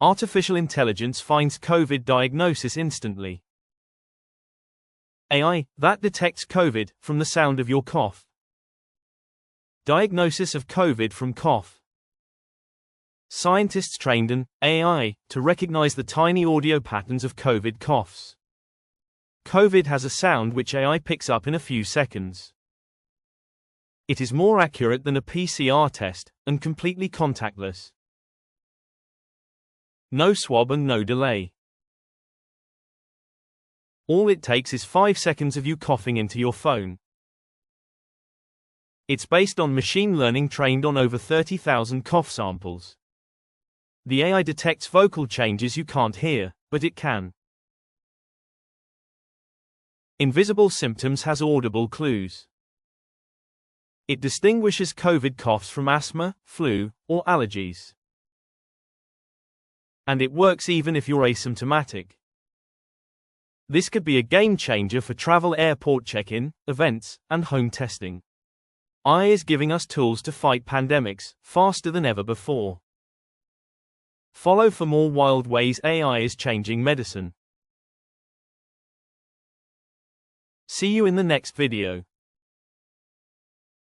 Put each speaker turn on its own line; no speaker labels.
Artificial intelligence finds COVID diagnosis instantly. AI that detects COVID from the sound of your cough. Diagnosis of COVID from cough. Scientists trained an AI to recognize the tiny audio patterns of COVID coughs. COVID has a sound which AI picks up in a few seconds. It is more accurate than a PCR test and completely contactless. No swab and no delay. All it takes is 5 seconds of you coughing into your phone. It's based on machine learning trained on over 30,000 cough samples. The AI detects vocal changes you can't hear, but it can. Invisible symptoms has audible clues. It distinguishes COVID coughs from asthma, flu, or allergies. And it works even if you're asymptomatic. This could be a game changer for travel, airport check-in, events, and home testing. AI is giving us tools to fight pandemics faster than ever before. Follow for more wild ways AI is changing medicine. See you in the next video.